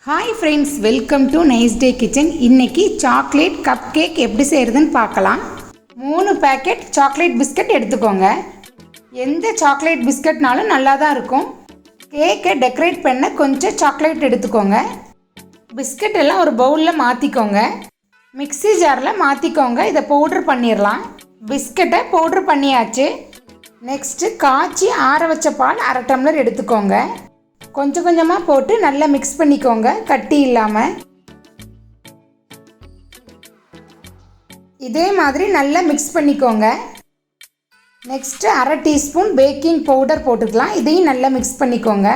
Hi friends, welcome to nice day kitchen. இன்றைக்கி chocolate cup cake எப்படி செய்கிறதுன்னு பார்க்கலாம். 3 பேக்கெட் சாக்லேட் பிஸ்கட் எடுத்துக்கோங்க. எந்த சாக்லேட் பிஸ்கட்னாலும் நல்லா தான் இருக்கும். கேக்கை டெக்கரேட் பண்ண கொஞ்சம் சாக்லேட் எடுத்துக்கோங்க. பிஸ்கட் எல்லாம் ஒரு பவுலில் மாற்றிக்கோங்க. மிக்ஸி ஜாரில் மாற்றிக்கோங்க. இதை பவுட்ரு பண்ணிடலாம். பிஸ்கட்டை பவுட்ரு பண்ணியாச்சு. நெக்ஸ்ட்டு காய்ச்சி ஆற வச்ச பால் 1/2 டம்ளர் எடுத்துக்கோங்க. கொஞ்சம் கொஞ்சமாக போட்டு நல்லா மிக்ஸ் பண்ணிக்கோங்க, கட்டி இல்லாமல். இதே மாதிரி நல்லா மிக்ஸ் பண்ணிக்கோங்க. நெக்ஸ்ட்டு 1/2 டீஸ்பூன் பேக்கிங் பவுடர் போட்டுக்கலாம். இதையும் நல்லா மிக்ஸ் பண்ணிக்கோங்க.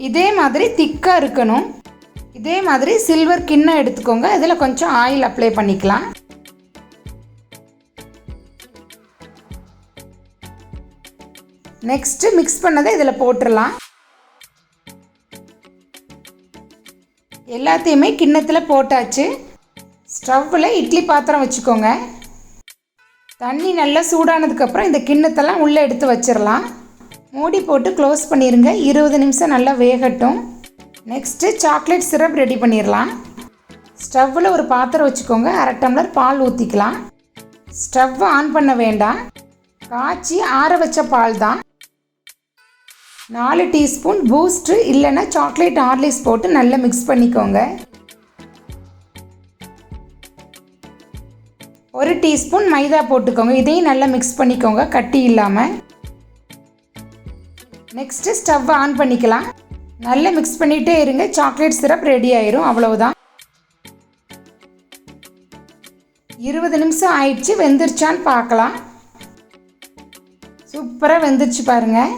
இதே மாதிரி திக்காக இருக்கணும். இதே மாதிரி சில்வர் கிண்ணம் எடுத்துக்கோங்க. இதில் கொஞ்சம் ஆயில் அப்ளை பண்ணிக்கலாம். நெக்ஸ்ட்டு மிக்ஸ் பண்ணதை இதில் போட்டுடலாம். எல்லாத்தையுமே கிண்ணத்தில் போட்டாச்சு. ஸ்டவ்வில் இட்லி பாத்திரம் வச்சுக்கோங்க. தண்ணி நல்லா சூடானதுக்கப்புறம் இந்த கிண்ணத்தெல்லாம் உள்ளே எடுத்து வச்சிடலாம். மூடி போட்டு க்ளோஸ் பண்ணிடுங்க. 20 நிமிஷம் நல்லா வேகட்டும். நெக்ஸ்ட்டு சாக்லேட் சிரப் ரெடி பண்ணிடலாம். ஸ்டவ்வில் ஒரு பாத்திரம் வச்சுக்கோங்க. 1/2 டம்ளர் பால் ஊற்றிக்கலாம். ஸ்டவ் ஆன் பண்ண வேண்டாம். காய்ச்சி ஆற வச்ச பால் தான். 4 டீஸ்பூன் பூஸ்ட்டு இல்லைன்னா சாக்லேட் ஹார்லிக்ஸ் போட்டு நல்லா மிக்ஸ் பண்ணிக்கோங்க. 1 டீஸ்பூன் மைதா போட்டுக்கோங்க. இதையும் நல்லா மிக்ஸ் பண்ணிக்கோங்க, கட்டி இல்லாமல். நெக்ஸ்ட்டு ஸ்டவ் ஆன் பண்ணிக்கலாம். நல்லா மிக்ஸ் பண்ணிகிட்டே இருங்க. சாக்லேட் சிரப் ரெடி ஆயிரும். அவ்வளவுதான். 20 நிமிஷம் ஆயிடுச்சு. வெந்துருச்சான்னு பார்க்கலாம். சூப்பராக வெந்துருச்சு பாருங்கள்.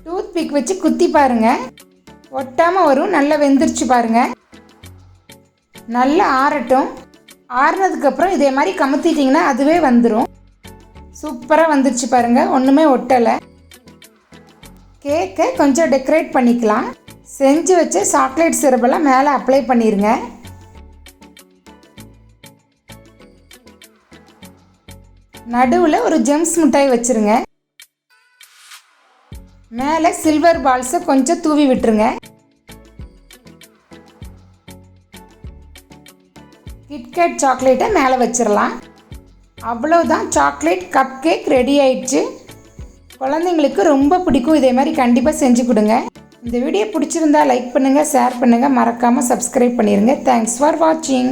டூத் பிக் வச்சு குத்தி பாருங்கள், ஒட்டாமல் வரும். நல்லா வெந்துருச்சு பாருங்கள். நல்லா ஆறட்டும். ஆறுனதுக்கப்புறம் இதே மாதிரி கமுத்திட்டிங்கன்னா அதுவே வந்துடும். சூப்பராக வந்துருச்சு பாருங்கள், ஒன்றுமே ஒட்டலை. கேக்கை கொஞ்சம் டெக்கரேட் பண்ணிக்கலாம். செஞ்சு வச்ச சாக்லேட் சிரப்பெல்லாம் மேலே அப்ளை பண்ணிடுங்க. நடுவில் ஒரு ஜெம்ஸ் மிட்டாய் வச்சுருங்க. மேலே சில்வர் பால்ஸை கொஞ்சம் தூவி விட்டுருங்க. கிட்கேட் சாக்லேட்டை மேலே வச்சிடலாம். அவ்வளோதான், சாக்லேட் கப் கேக் ரெடி ஆயிடுச்சு. குழந்தைங்களுக்கு ரொம்ப பிடிக்கும். இதே மாதிரி கண்டிப்பாக செஞ்சு கொடுங்க. இந்த வீடியோ பிடிச்சிருந்தா லைக் பண்ணுங்கள், ஷேர் பண்ணுங்கள், மறக்காமல் சப்ஸ்கிரைப் பண்ணிடுங்க. தேங்க்ஸ் ஃபார் வாட்சிங்.